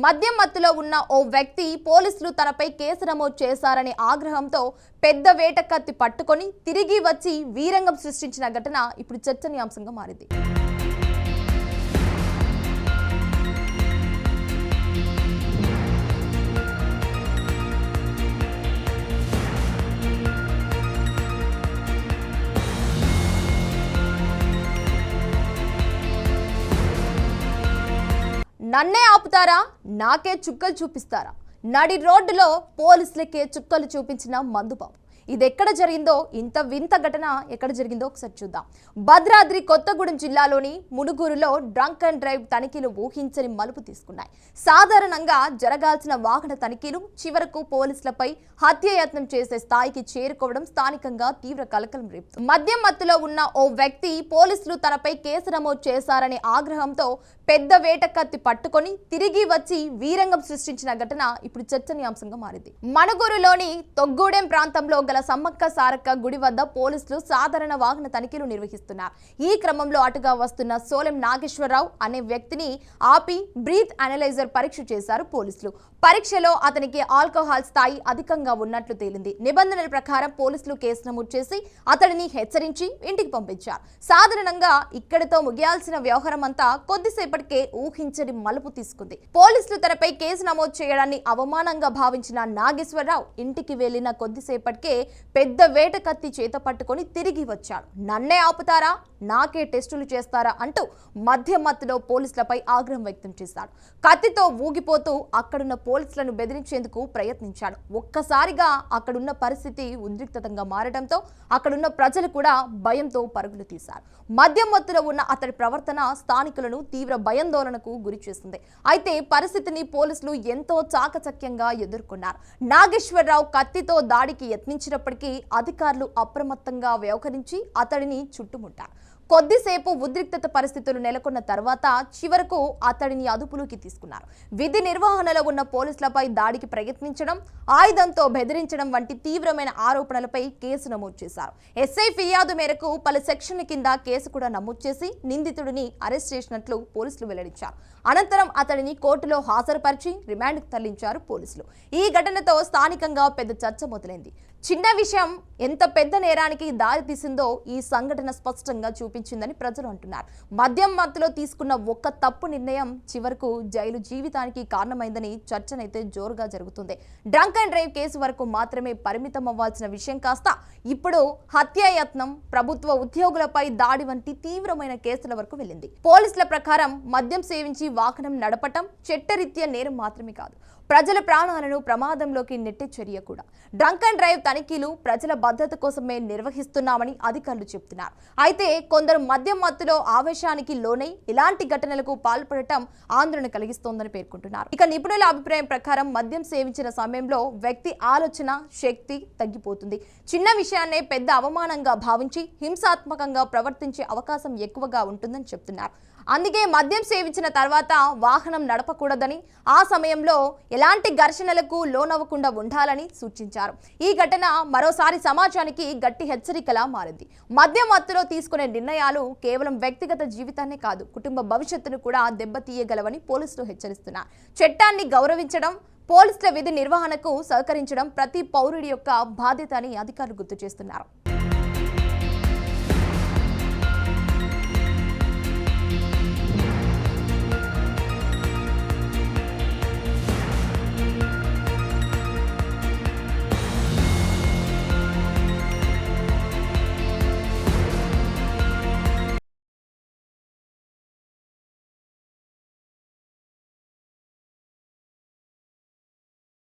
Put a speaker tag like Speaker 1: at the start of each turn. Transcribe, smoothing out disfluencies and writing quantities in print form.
Speaker 1: మద్యం మత్తులో ఉన్న ఓ వ్యక్తి పోలీసులు తనపై కేసు నమోదు చేశారని ఆగ్రహంతో పెద్ద వేట కత్తి పట్టుకొని తిరిగి వచ్చి వీరంగం సృష్టించిన ఘటన ఇప్పుడు చర్చనీయాంశంగా మారింది. నన్నే ఆపుతారా, నాకే చుక్కలు చూపిస్తారా? నడి రోడ్డులో పోలీసులకే చుక్కలు చూపించిన మందుబాబు. ఇది ఎక్కడ జరిగిందో, ఇంత వింత ఘటన ఎక్కడ జరిగిందో ఒకసారి చూద్దాం. భద్రాద్రి కొత్తగూడెం జిల్లాలోని మునుగూరులో డ్రంక్ అండ్ డ్రైవ్ తనిఖీలు ఊహించని మలుపు తీసుకున్నాయి. సాధారణంగా జరగాల్సిన వాహన తనిఖీలు చివరకు పోలీసులపై హత్యాయత్నం చేసే స్థాయికి చేరుకోవడం స్థానికంగా తీవ్ర కలకలం రేపుతుంది. మద్యం మత్తులో ఉన్న ఓ వ్యక్తి పోలీసులు తనపై కేసు నమోదు చేశారనే ఆగ్రహంతో పెద్ద వేట కత్తి పట్టుకొని తిరిగి వచ్చి వీరంగం సృష్టించిన ఘటన ఇప్పుడు చర్చనీయాంశంగా మారింది. మనుగూరులోని తొగ్గూడెం ప్రాంతంలో గల సమ్మక్క సారక్క గుడి వద్ద పోలీసులు సాధారణ వాహన తనిఖీలు నిర్వహిస్తున్నారు. ఈ క్రమంలో అటుగా వస్తున్న సోలెం నాగేశ్వరరావు అనే వ్యక్తిని ఆపి బ్రీత్ అనలైజర్ పరీక్ష చేశారు పోలీసులు. పరీక్షలో అతనికి ఆల్కహాల్ స్థాయి అధికంగా ఉన్నట్లు తేలింది. నిబంధనల ప్రకారం పోలీసులు కేసు నమోదు చేసి అతడిని హెచ్చరించి ఇంటికి పంపించారు. సాధారణంగా ఇక్కడితో ముగియాల్సిన వ్యవహారం అంతా కొద్దిసేపటికే ఊహించని మలుపు తీసుకుంది. పోలీసులు తనపై కేసు నమోదు చేయడాన్ని అవమానంగా భావించిన నాగేశ్వరరావు ఇంటికి వెళ్లిన కొద్దిసేపటికే పెద్ద వేట కత్తి చేత పట్టుకొని తిరిగి వచ్చాడు. నన్నే ఆపుతారా, నాకే టెస్టులు చేస్తారా అంటూ మద్యం మత్తులో పోలీసులపై ఆగ్రహం వ్యక్తం చేశాడు. కత్తితో ఊగిపోతూ అక్కడున్న పోలీసులను బెదిరించేందుకు ప్రయత్నించాడు. ఒక్కసారిగా అక్కడున్న పరిస్థితి ఉద్రిక్తంగా మారడంతో అక్కడున్న ప్రజలు కూడా భయంతో పరుగులు తీశారు. మద్యం మత్తులో ఉన్న అతడి ప్రవర్తన స్థానికులను తీవ్ర భయాందోళనకు గురి చేసింది. అయితే పరిస్థితిని పోలీసులు ఎంతో చాకచక్యంగా ఎదుర్కొన్నారు. నాగేశ్వరరావు కత్తితో దాడికి యత్నించినప్పటికీ అధికారులు అప్రమత్తంగా వ్యవహరించి అతడిని చుట్టుముట్టారు. కొద్దిసేపు ఉద్రిక్తత పరిస్థితులు నెలకొన్న తర్వాత చివరకు అతడిని అదుపులోకి తీసుకున్నారు. విధి నిర్వహణలో ఉన్న పోలీసులపై దాడికి ప్రయత్నించడం, ఆయుధంతో బెదిరించడం వంటి తీవ్రమైన ఆరోపణలపై కేసు నమోదు చేశారు. ఎస్ఐ ఫిర్యాదు మేరకు పలు సెక్షన్ల కింద కేసు కూడా నమోదు చేసి నిందితుడిని అరెస్ట్ చేసినట్లు పోలీసులు వెల్లడించారు. అనంతరం అతడిని కోర్టులో హాజరుపరిచి రిమాండ్కు తరలించారు పోలీసులు. ఈ ఘటనతో స్థానికంగా పెద్ద చర్చ మొదలైంది. చిన్న విషయం ఎంత పెద్ద నేరానికి దారి తీసిందో ఈ సంఘటన స్పష్టంగా చూపించిందని ప్రజలు అంటున్నారు. మద్యం మత్తులో తీసుకున్న ఒక్క తప్పు నిర్ణయం చివరకు జైలు జీవితానికి కారణమైందని చర్చనైతే జోరుగా జరుగుతుంది. డ్రంక్ అండ్ డ్రైవ్ కేసు వరకు మాత్రమే పరిమితం అవ్వాల్సిన విషయం కాస్త ఇప్పుడు హత్యాయత్నం, ప్రభుత్వ ఉద్యోగులపై దాడి వంటి తీవ్రమైన కేసుల వరకు వెళ్ళింది. పోలీసుల ప్రకారం మద్యం సేవించి వాహనం నడపటం చట్టరీత్యా నేరం మాత్రమే కాదు, ప్రజల ప్రాణాలను ప్రమాదంలోకి నెట్టే చర్య కూడా. డ్రంక్ అండ్ డ్రైవ్ తనిఖీలు ప్రజల భద్రత కోసమే నిర్వహిస్తున్నామని అధికారులు చెబుతున్నారు. అయితే కొందరు మద్యం మత్తులో ఆవేశానికి లోనై ఇలాంటి ఘటనలకు పాల్పడటం ఆందోళన కలిగిస్తోందని పేర్కొంటున్నారు. ఇక నిపుణుల అభిప్రాయం ప్రకారం మద్యం సేవించిన సమయంలో వ్యక్తి ఆలోచన శక్తి తగ్గిపోతుంది. చిన్న విషయాన్నే పెద్ద అవమానంగా భావించి హింసాత్మకంగా ప్రవర్తించే అవకాశం ఎక్కువగా ఉంటుందని చెప్తున్నారు. అందుకే మద్యం సేవించిన తర్వాత వాహనం నడపకూడదని, ఆ సమయంలో ఎలాంటి ఘర్షణలకు లోనవ్వకుండా ఉండాలని సూచించారు. ఈ ఘటన మరోసారి సమాజానికి గట్టి హెచ్చరికలా మారింది. మద్యం మత్తులో తీసుకునే నిర్ణయాలు కేవలం వ్యక్తిగత జీవితాన్నే కాదు, కుటుంబ భవిష్యత్తును కూడా దెబ్బతీయగలవని పోలీసులు హెచ్చరిస్తున్నారు. చట్టాన్ని గౌరవించడం, పోలీసుల విధి నిర్వహణకు సహకరించడం ప్రతి పౌరుడి యొక్క బాధ్యత అని అధికారులు గుర్తు చేస్తున్నారు.